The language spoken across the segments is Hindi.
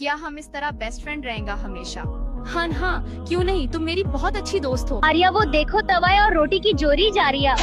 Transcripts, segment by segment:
क्या हम इस तरह बेस्ट फ्रेंड रहेंगे हमेशा? हाँ हाँ, क्यों नहीं, तुम मेरी बहुत अच्छी दोस्त हो। आर्या वो देखो तवा और रोटी की जोड़ी जा रही है।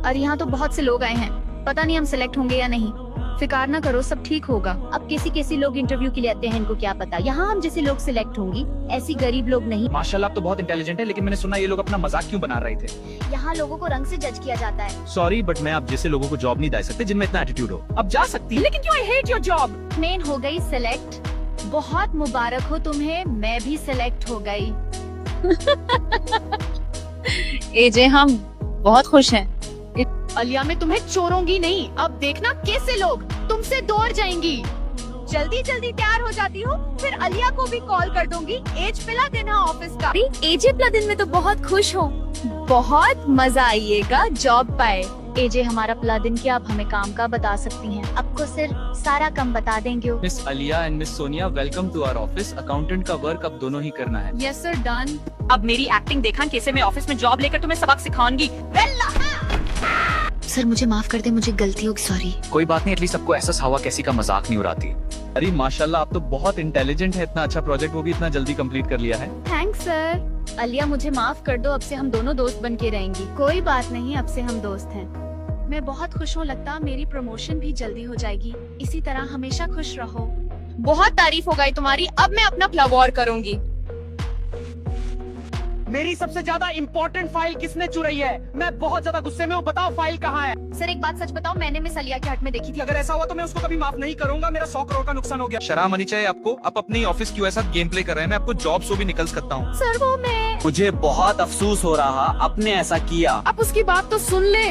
और यहाँ तो बहुत से लोग आए हैं, पता नहीं हम सिलेक्ट होंगे या नहीं। फिकार ना करो, सब ठीक होगा। अब कैसी लोग इंटरव्यू के लिए आते हैं, इनको क्या पता यहाँ हम जैसे लोग सिलेक्ट होंगी, ऐसी गरीब लोग नहीं। माशाल्लाह आप तो बहुत इंटेलिजेंट है, लेकिन मैंने सुना ये लोग अपना मजाक क्यों बना रहे थे? यहाँ लोगों को रंग से जज किया जाता है। सॉरी बट मैं आप जैसे लोगों को जॉब नहीं दे सकते जिनमें इतना एटीट्यूड हो। अब जा सकती है। लेकिन क्यों, I hate your job. Main हो गई सिलेक्ट। बहुत मुबारक हो तुम्हें, मैं भी सिलेक्ट हो गई। एजे हम बहुत खुश हैं। अलिया मैं तुम्हें छोड़ूंगी नहीं, अब देखना कैसे लोग तुमसे दूर जाएंगी। जल्दी जल्दी तैयार हो जाती हूँ, फिर अलिया को भी कॉल कर दूंगी। एज पिला देना ऑफिस का। एजे प्लादिन में तो बहुत खुश हो। बहुत मजा आइएगा जॉब पाए। एजे हमारा प्लादिन क्या आप हमें काम का बता सकती हैं? आपको सिर्फ सारा काम बता देंगे। Miss Alia and miss Sonia, welcome to our office. Accountant का वर्क अब दोनों ही करना है। Yes sir, done. अब मेरी एक्टिंग देखा कैसे मैं ऑफिस में जॉब लेकर तुम्हें सबक सिखाऊंगी। सर मुझे माफ कर दे, मुझे गलती होगी, सॉरी। कोई बात नहीं, एटलीस्ट सबको एहसास हुआ कैसी का मजाक नहीं उड़ाती। अरे माशाल्लाह आप तो बहुत इंटेलिजेंट है, इतना अच्छा प्रोजेक्ट वो भी इतना जल्दी कंप्लीट कर लिया है। Thanks sir. अलिया मुझे माफ कर दो, अब से हम दोनों दोस्त बन के रहेंगी। कोई बात नहीं, अब से हम दोस्त हैं। मैं बहुत खुश हूँ, लगता मेरी प्रमोशन भी जल्दी हो जाएगी। इसी तरह हमेशा खुश रहो। बहुत तारीफ हो गई तुम्हारी, अब मैं अपना फ्लावर करूंगी। मेरी सबसे ज्यादा इम्पोर्टेंट फाइल किसने चुराई है? मैं बहुत ज्यादा गुस्से में हूँ, बताओ फाइल कहाँ है? सर एक बात सच बताओ, मैंने मिस अलिया के हट में देखी थी। अगर ऐसा हुआ तो मैं उसको कभी माफ नहीं करूंगा। मेरा 100 करोड़ का नुकसान हो गया। शर्म आनी चाहिए आपको। आप अपनी ऑफिस क्यों ऐसा गेम प्ले कर रहे हैं? मैं आपको जॉब से भी निकल सकता हूँ। सर वो मैं। मुझे बहुत अफसोस हो रहा आपने ऐसा किया। अब उसकी बात तो सुन ले।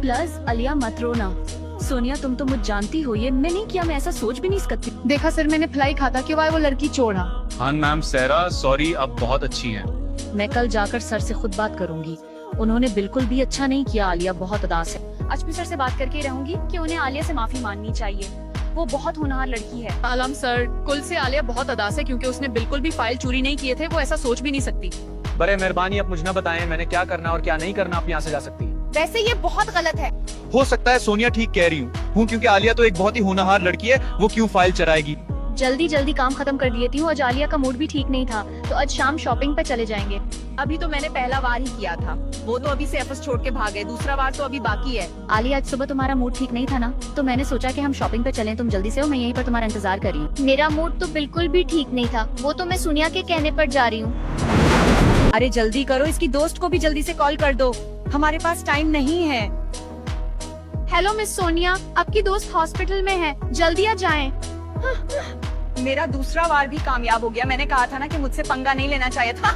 प्लस अलिया मत रोना। सोनिया तुम तो मुझ जानती हो, ये मैं नहीं किया, मैं ऐसा सोच भी नहीं सकती। देखा सर, मैंने फ्लाई खाता कि वो लड़की चोरा। हाँ मैम सैरा, सॉरी आप बहुत अच्छी हैं। मैं कल जाकर सर से खुद बात करूंगी। उन्होंने बिल्कुल भी अच्छा नहीं किया, आलिया बहुत उदास है। आज भी सर से बात करके रहूंगी कि उन्हें आलिया से माफी मांगनी चाहिए। वो बहुत होनहार लड़की है। आलम सर, कुल से आलिया बहुत उदास है क्योंकि उसने बिल्कुल भी फाइल चोरी नहीं किए थे, वो ऐसा सोच भी नहीं सकती। बड़े मेहरबानी आप मुझे न बताएं मैंने क्या करना और क्या नहीं करना, आप यहाँ से जा सकती हैं। वैसे ये बहुत गलत है। हो सकता है सोनिया ठीक कह रही हूँ, क्योंकि आलिया तो एक बहुत ही होनहार लड़की है, वो क्यों फाइल चराएगी। जल्दी जल्दी काम खत्म कर देती हूँ। आज आलिया का मूड भी ठीक नहीं था, तो आज शाम शॉपिंग पे चले जाएंगे। अभी तो मैंने पहला बार ही किया था, वो तो अभी से ऑफिस छोड़ के भाग गए, दूसरा बार तो अभी बाकी है। आलिया आज सुबह तुम्हारा मूड ठीक नहीं था ना, तो मैंने सोचा कि हम शॉपिंग पे चलें। तुम जल्दी से हो, मैं यहीं पर तुम्हारा इंतजार कर रही हूँ। मेरा मूड तो बिल्कुल भी ठीक नहीं था, वो तो मैं सोनिया के कहने पर जा रही हूँ। अरे जल्दी करो, इसकी दोस्त को भी जल्दी से कॉल कर दो, हमारे पास टाइम नहीं है। हेलो मिस सोनिया, आपकी दोस्त हॉस्पिटल में है, जल्दी आ जाएं। मेरा दूसरा वार भी कामयाब हो गया। मैंने कहा था ना कि मुझसे पंगा नहीं लेना चाहिए था।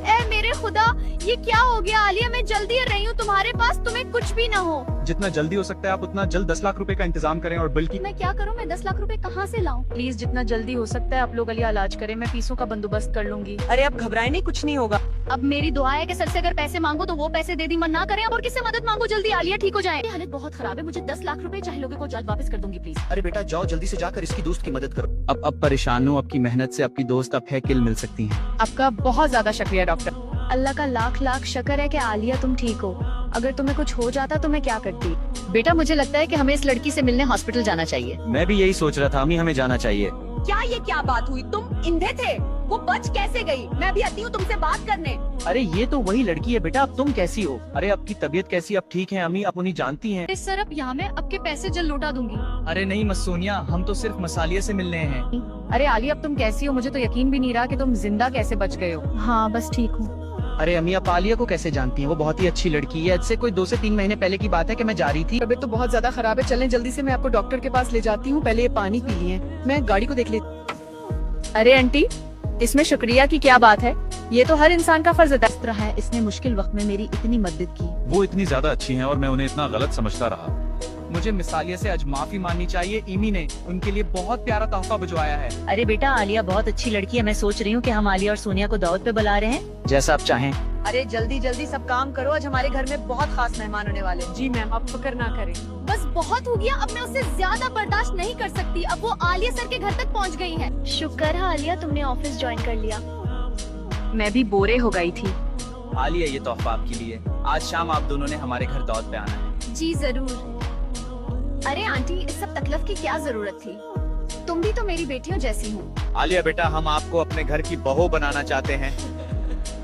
ए मेरे खुदा, ये क्या हो गया? आलिया मैं जल्दी आ रही हूँ तुम्हारे पास, तुम्हें कुछ भी ना हो। जितना जल्दी हो सकता है आप उतना जल्द 10 लाख रुपए का इंतजाम करें, और बिल की। मैं क्या करूँ? मैं 10 लाख रुपए कहाँ से लाऊं? प्लीज जितना जल्दी हो सकता है आप लोग अलिया इलाज करें, मैं फीसों का बंदोबस्त कर लूंगी। अरे अब घबराए नहीं, कुछ नहीं होगा। अब मेरी दुआ है कि सर से अगर पैसे मांगो तो वो पैसे दे दी, मन ना करें। और किससे मदद मांगो, जल्दी आलिया ठीक हो जाए। हालत बहुत खराब है, मुझे 10 लाख रुपए चाहे लोगों को जल्द वापस कर दूंगी प्लीज। अरे बेटा जाओ जल्दी से जाकर इसकी दोस्त की मदद करो। अब परेशान हूँ, आपकी मेहनत से आपकी दोस्त अब है किल मिल सकती है। आपका बहुत ज्यादा शुक्रिया डॉक्टर। अल्लाह का लाख लाख शुक्र है कि आलिया तुम ठीक हो। अगर तुम्हें कुछ हो जाता तो मैं क्या करती? बेटा मुझे लगता है कि हमें इस लड़की से मिलने हॉस्पिटल जाना चाहिए। मैं भी यही सोच रहा था, अम्मी हमें जाना चाहिए। क्या ये क्या बात हुई? तुम इंधे थे, वो बच कैसे गई? मैं भी आती हूँ तुमसे बात करने। अरे ये तो वही लड़की है बेटा, अब तुम कैसी हो? अरे आपकी तबीयत कैसी, अब ठीक है? अम्मी आप उन्हें जानती हैं। सर अब यहाँ मैं आपके पैसे जल्द लौटा दूंगी। अरे नहीं मत सोनिया, हम तो सिर्फ मसालिया से मिलने हैं। अरे आलिया अब तुम कैसी हो? मुझे तो यकीन भी नहीं रहा कि तुम जिंदा कैसे बच गए हो। हाँ बस ठीक हूँ। अरे अम्मी आप आलिया को कैसे जानती हैं? वो बहुत ही अच्छी लड़की है। आज से कोई 2 से 3 महीने पहले की बात है कि मैं जा रही थी। तबीयत तो बहुत ज्यादा खराब है, चलें जल्दी से, मैं आपको डॉक्टर के पास ले जाती हूँ। पहले ये पानी पी लिए, मैं गाड़ी को देख लेती। अरे आंटी, इसमें शुक्रिया की क्या बात है? ये तो हर इंसान का फर्ज अदा है। इसने मुश्किल वक्त में मेरी इतनी मदद की। वो इतनी ज्यादा अच्छी हैं और मैं उन्हें इतना गलत समझता रहा। मुझे मिसालिया से आज माफी माननी चाहिए। इमी ने उनके लिए बहुत प्यारा तोहफा भिजवाया है। अरे बेटा आलिया बहुत अच्छी लड़की है, मैं सोच रही हूँ कि हम आलिया और सोनिया को दावत पे बुला रहे हैं। जैसा आप चाहें। अरे जल्दी जल्दी सब काम करो, आज हमारे घर में बहुत खास मेहमान होने वाले। जी मैम, आप फिक्र ना करें। बस बहुत हो गया, अब मैं उससे ज्यादा बर्दाश्त नहीं कर सकती। अब वो आलिया सर के घर तक पहुंच गई है। शुक्र है आलिया तुमने ऑफिस ज्वाइन कर लिया। मैं भी बोरे हो गई थी। आलिया ये तोहफा आपके लिए। आज शाम आप दोनों ने हमारे घर दावत पे आना है। जी जरूर। अरे आंटी, इस सब तकलीफ की क्या जरूरत थी? तुम भी तो मेरी बेटियों जैसी हो। आलिया बेटा, हम आपको अपने घर की बहू बनाना चाहते हैं।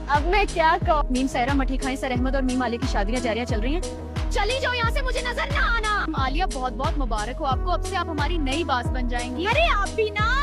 अब मैं क्या कहूँ? मीम सायरा मठी खाई सर अहमद और मीम आलिया की शादियां जारियां चल रही हैं। चली जाओ यहाँ से, मुझे नजर ना आना। आलिया बहुत बहुत मुबारक हो आपको, अब से आप हमारी नई बास बन जाएंगी। अरे आप भी ना।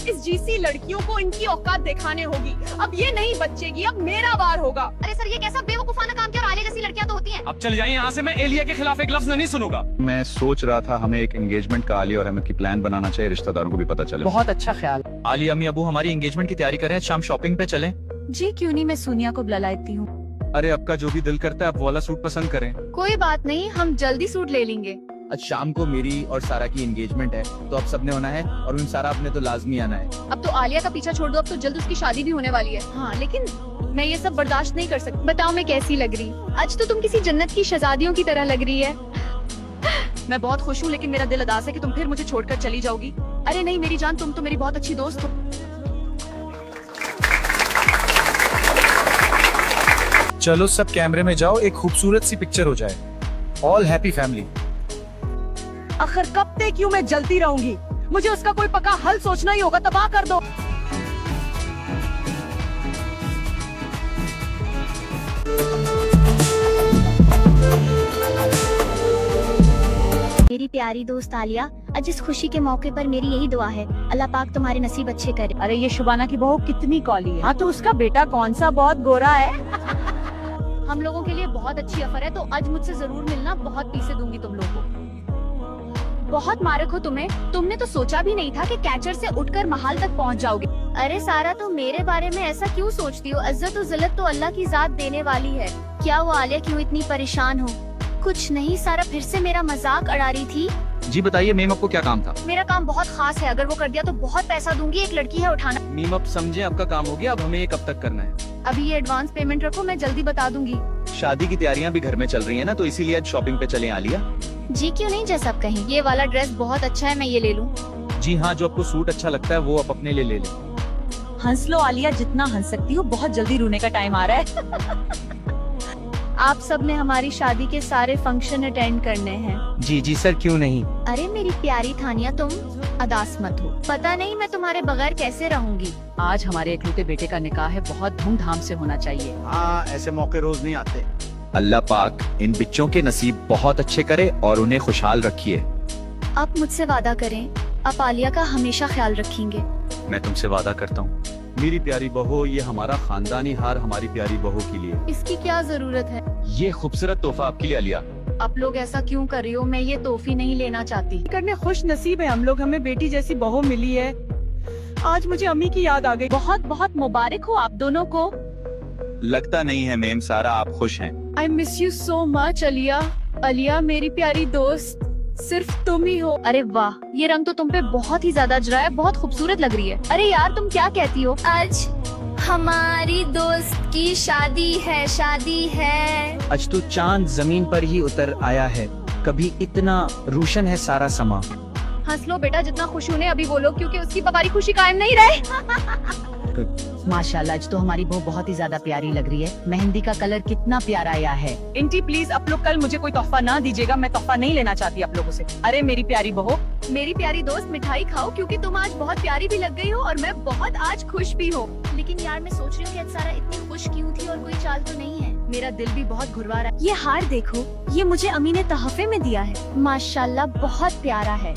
इस जीसी लड़कियों को इनकी औकात दिखाने होगी। अब ये नहीं बचेगी, अब मेरा बार होगा। अरे सर, ये कैसा बेवकूफाना काम किया? और आलिया जैसी लड़कियां तो होती हैं। अब चल जाइए यहाँ से, मैं एलिया के खिलाफ एक लफ्ज नहीं सुनूंगा। मैं सोच रहा था हमें एक एंगेजमेंट का आलिया और अहमद की प्लान बनाना चाहिए, रिश्तेदारों को भी पता चले। बहुत अच्छा ख्याल। आलिया अम्मी अबू हमारी एंगेजमेंट की तैयारी करें, शाम शॉपिंग पे चलें। जी क्यों नहीं, मैं सोनिया को बुला लाती हूँ। अरे आपका जो भी दिल करता है आप वो वाला सूट पसंद करें। कोई बात नहीं, हम जल्दी सूट ले लेंगे। आज शाम को मेरी और सारा की एंगेजमेंट है, तो अब सबने होना है और उन सारा आपने तो लाजमी आना है। अब तो आलिया का पीछा छोड़ दो, अब तो जल्द उसकी शादी भी होने वाली है। हाँ, लेकिन मैं ये सब बर्दाश्त नहीं कर सकती। बताओ मैं कैसी लग रही? आज तो तुम किसी जन्नत की शहजादियों की तरह लग रही है। मैं बहुत खुश हूँ, लेकिन मेरा दिल अदास है कि तुम फिर मुझे छोड़कर चली जाओगी। अरे नहीं मेरी जान, तुम तो मेरी बहुत अच्छी दोस्त हो। चलो सब कैमरे में जाओ, एक खूबसूरत सी पिक्चर हो जाए। All happy family. आखिर कब तक क्यों मैं जलती रहूंगी? मुझे उसका कोई पक्का हल सोचना ही होगा, तबाह कर दो। मेरी प्यारी दोस्त आलिया, आज इस खुशी के मौके पर मेरी यही दुआ है, अल्लाह पाक तुम्हारे नसीब अच्छे करे। अरे ये शुबाना की बहू कितनी कौली है। हाँ तो उसका बेटा कौन सा बहुत गोरा है। हम लोगों के लिए बहुत अच्छी ऑफर है, तो आज मुझसे जरूर मिलना, बहुत पीसे दूंगी तुम लोगों को। बहुत मारक हो तुम्हें, तुमने तो सोचा भी नहीं था कि कैचर से उठकर महाल तक पहुंच जाओगे। अरे सारा, तुम मेरे बारे में ऐसा क्यों सोचती हो? इज्जत और जिल्लत तो अल्लाह की जात देने वाली है। क्या वो आलिया क्यों इतनी परेशान हो? कुछ नहीं, सारा फिर से मेरा मजाक उड़ा रही थी। जी बताइए मेम, आपको क्या काम था? मेरा काम बहुत खास है, अगर वो कर दिया तो बहुत पैसा दूंगी। एक लड़की है उठाना। मीम अब समझे, आपका काम हो गया, अब हमें ये कब तक करना है? अभी ये एडवांस पेमेंट रखो, मैं जल्दी बता दूंगी। शादी की तैयारियां भी घर में चल रही है ना, तो इसीलिए आज शॉपिंग पे चलें आलिया। जी क्यों नहीं, जैसा आप कहें। ये वाला ड्रेस बहुत अच्छा है, मैं ये ले लूं? जी हाँ, जो आपको सूट अच्छा लगता है वो आप अपने लिए ले लें। हंस लो आलिया, जितना हंस सकती हो, बहुत जल्दी रोने का टाइम आ रहा है। आप सब ने हमारी शादी के सारे फंक्शन अटेंड करने हैं। जी जी सर, क्यों नहीं। अरे मेरी प्यारी थानिया, तुम अदास मत हो। पता नहीं मैं तुम्हारे बगैर कैसे रहूंगी। आज हमारे इकलौते बेटे का निकाह है, बहुत धूमधाम से होना चाहिए। हाँ, ऐसे मौके रोज नहीं आते। अल्लाह पाक इन बच्चों के नसीब बहुत अच्छे करे और उन्हें खुशहाल रखिए। आप मुझसे वादा करें, आप आलिया का हमेशा ख्याल रखेंगे। मैं तुमसे वादा करता हूँ मेरी प्यारी बहू, ये हमारा खानदानी हार हमारी प्यारी बहू के लिए। इसकी क्या जरूरत है? ये खूबसूरत तोहफा आपके लिए आलिया। आप लोग ऐसा क्यों कर रही हो? मैं ये तोहफी नहीं लेना चाहती। करने खुश नसीब है हम लोग, हमें बेटी जैसी बहू मिली है। आज मुझे अम्मी की याद आ गई। बहुत बहुत मुबारक हो आप दोनों को। लगता नहीं है मेम सारा आप खुश हैं। I miss you so much Alia. Alia मेरी प्यारी दोस्त, सिर्फ तुम ही हो। अरे वाह, ये रंग तो तुम पे बहुत ही ज्यादा जरा है, बहुत खूबसूरत लग रही है। अरे यार, तुम क्या कहती हो? आज हमारी दोस्त की शादी है, शादी है। आज तो चांद जमीन पर ही उतर आया है, कभी इतना रोशन है सारा समा। हंस लो बेटा, जितना खुश होने अभी बोलो, क्योंकि उसकी हमारी खुशी कायम नहीं रहे। माशाल्लाह, आज तो हमारी बहू बहुत ही ज्यादा प्यारी लग रही है। मेहंदी का कलर कितना प्यारा आया है। इंटी प्लीज, आप लोग कल मुझे कोई तोहफा ना दीजिएगा, मैं तोहफा नहीं लेना चाहती आप लोगों से। अरे मेरी प्यारी बहू, मेरी प्यारी दोस्त, मिठाई खाओ, क्योंकि तुम आज बहुत प्यारी भी लग गई हो और मैं बहुत आज खुश भी हूँ। लेकिन यार मैं सोच रही हूँ कि आज सारा इतनी खुश क्यों थी और कोई चाल तो नहीं है। मेरा दिल भी बहुत घुरवा रहा है। ये हार देखो, ये मुझे अम्मी ने तोहफे में दिया है। माशाल्लाह बहुत प्यारा है।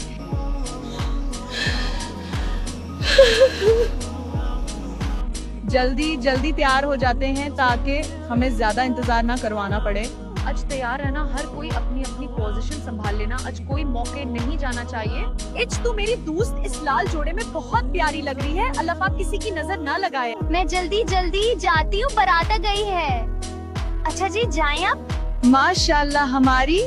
जल्दी जल्दी तैयार हो जाते हैं ताकि हमें ज्यादा इंतजार ना करवाना पड़े। आज तैयार है ना? हर कोई अपनी अपनी पोजीशन संभाल लेना, आज कोई मौके नहीं जाना चाहिए। इच तू मेरी दोस्त इस लाल जोड़े में बहुत प्यारी लग रही है, अल्लाह पाक किसी की नजर ना लगाए। मैं जल्दी जल्दी जाती हूँ, बारात आ गई है। अच्छा जी, जाएं आप। माशाल्लाह हमारी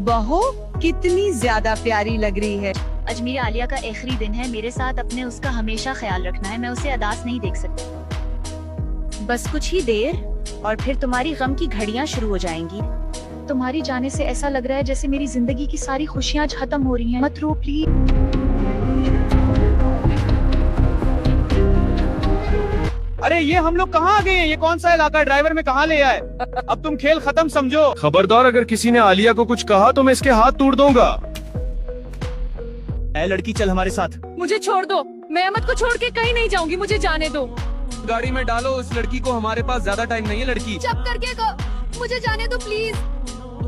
बहू कितनी ज्यादा प्यारी लग रही है। आज मेरी आलिया का आखिरी दिन है, मेरे साथ अपने उसका हमेशा ख्याल रखना है। मैं उसे अदास नहीं देख सकती। बस कुछ ही देर और फिर तुम्हारी गम की घड़ियां शुरू हो जाएंगी। तुम्हारी जाने से ऐसा लग रहा है जैसे मेरी जिंदगी की सारी खुशियां आज खत्म हो रही हैं। मत रो प्लीज। अरे ये हम लोग कहाँ आ गए हैं? ये कौन सा इलाका? ड्राइवर में कहाँ ले आए? अब तुम खेल खत्म समझो। खबरदार, अगर किसी ने आलिया को कुछ कहा तो मैं इसके हाथ तोड़ दूंगा। ऐ लड़की चल हमारे साथ। मुझे छोड़ दो, मैं अहमद को छोड़ के कहीं नहीं जाऊंगी, मुझे जाने दो। गाड़ी में डालो उस लड़की को, हमारे पास ज्यादा टाइम नहीं है लड़की। चुप करके को, मुझे जाने दो प्लीज।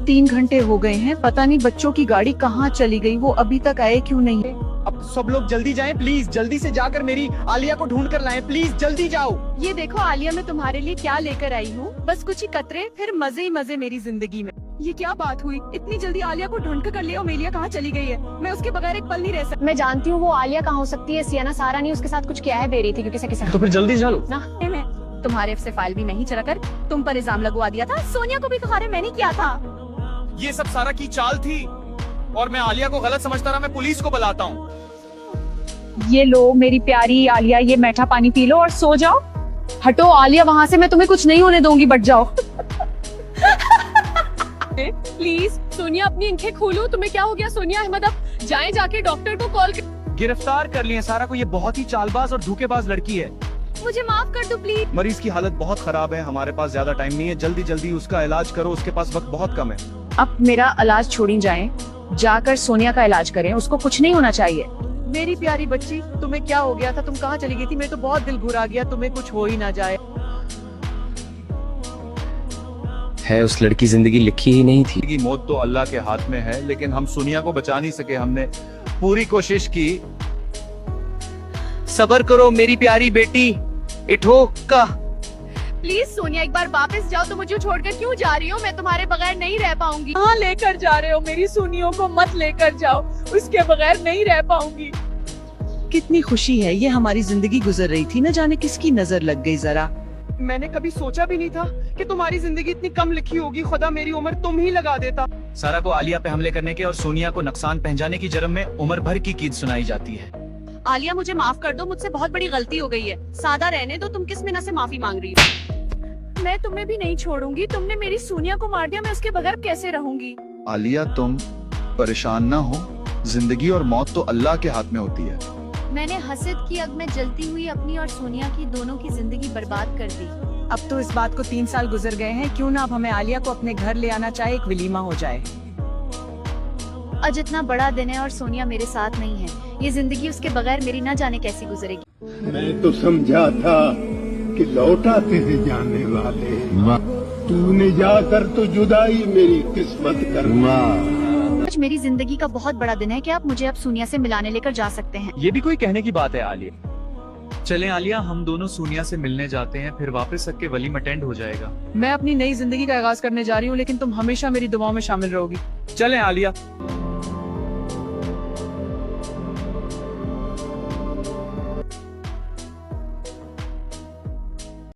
3 घंटे हो गए हैं, पता नहीं बच्चों की गाड़ी कहाँ चली गई, वो अभी तक आए क्यों नहीं। अब सब लोग जल्दी जाएं प्लीज, जल्दी से जाकर मेरी आलिया को ढूंढ कर लाएं, प्लीज जल्दी जाओ। ये देखो आलिया, मैं तुम्हारे लिए क्या लेकर आई हूँ, बस कुछ ही कतरे, फिर मजे ही मजे मेरी जिंदगी में। ये क्या बात हुई, इतनी जल्दी आलिया को ढूंढ कर लिया, अमेलिया कहाँ चली गई है, मैं उसके बगैर एक पल नहीं रह सकती। मैं जानती हूँ वो आलिया कहाँ हो सकती है, सियाना सारा ने उसके साथ कुछ किया है, बेरी थी क्योंकि किसी तो फिर जल्दी चलो ना। मैं तुम्हारे से फाइल भी नहीं चला कर तुम पर इल्जाम लगवा दिया था, सोनिया को भी कहा मैंने किया था। ये सब सारा की चाल थी और मैं आलिया को गलत समझता रहा, मैं पुलिस को बुलाता हूँ। ये लो मेरी प्यारी आलिया, ये मीठा पानी पी लो और सो जाओ। हटो आलिया वहाँ से, मैं तुम्हें कुछ नहीं होने दूंगी, बट जाओ। प्लीज सोनिया अपनी आंखें खोलो, तुम्हें क्या हो गया सोनिया? अहमद अब जाएं, जाके डॉक्टर को कॉल कर। गिरफ्तार कर लिए सारा को, ये बहुत ही चालबाज और धोखेबाज लड़की है। मुझे माफ कर दो प्लीज। मरीज की हालत बहुत खराब है, हमारे पास ज्यादा टाइम नहीं है, जल्दी जल्दी उसका इलाज करो, उसके पास वक्त बहुत कम है। अब मेरा इलाज छोड़ी जाएं, जाकर सोनिया का इलाज करें, उसको कुछ नहीं होना चाहिए। मेरी प्यारी बच्ची, तुम्हें क्या हो गया था, तुम कहाँ चली गई थी? मैं तो बहुत दिल घुरा गया, तुम्हें कुछ हो ही ना जाए। है उस लड़की जिंदगी लिखी ही नहीं थी। की मौत तो अल्लाह के हाथ में है, लेकिन हम सोनिया को बचा नहीं सके, हमने पूरी कोशिश की। सब्र करो मेरी प्यारी बेटी, इठो का। प्लीज सोनिया एक बार वापस जाओ, तो मुझे छोड़कर क्यों जा रही हो? मैं तुम्हारे बगैर नहीं रह पाऊंगी। कहाँ लेकर जा रहे हो? मेरी सोनियों को मत लेकर जाओ, उसके बगैर नहीं रह पाऊंगी। कितनी खुशी है, ये हमारी जिंदगी गुजर रही थी, न जाने किसकी नजर लग गई। जरा मैंने कभी सोचा भी नहीं था कि तुम्हारी जिंदगी इतनी कम लिखी होगी। खुदा मेरी उम्र तुम ही लगा देता। सारा को आलिया पे हमले करने के और सोनिया को नुकसान पहुंचाने की जुर्म में उम्र भर की कीद सुनाई जाती है। आलिया मुझे माफ कर दो, मुझसे बहुत बड़ी गलती हो गई है। सादा रहने दो, तुम किस मिना से माफी मांग रही हो? मैं तुम्हें भी नहीं छोड़ूंगी, तुमने मेरी सोनिया को मार दिया, मैं उसके बगैर कैसे रहूंगी? आलिया तुम परेशान ना हो, जिंदगी और मौत तो अल्लाह के हाथ में होती है। मैंने हसद की आग में जलती हुई अपनी और सोनिया की दोनों की जिंदगी बर्बाद कर दी। अब तो इस बात को 3 साल गुजर गए हैं, क्यों ना अब हमें आलिया को अपने घर ले आना चाहिए, एक वलीमा हो जाए। आज इतना बड़ा दिन है और सोनिया मेरे साथ नहीं है, ये जिंदगी उसके बगैर मेरी ना जाने कैसी गुजरेगी। मैं तो समझा था कि लौट आते हैं जाने वाले, तूने जाकर तो जुदाई मेरी किस्मत करवा। आज मेरी जिंदगी का बहुत बड़ा दिन है, क्या आप मुझे अब सोनिया से मिलाने लेकर जा सकते हैं? ये भी कोई कहने की बात है आलिया। चलें आलिया, हम दोनों सोनिया से मिलने जाते हैं, फिर वापस सबके वलीम अटेंड हो जाएगा। मैं अपनी नई जिंदगी का आगाज करने जा रही हूँ, लेकिन तुम हमेशा मेरी दुआओं में शामिल रहोगी। चलें आलिया।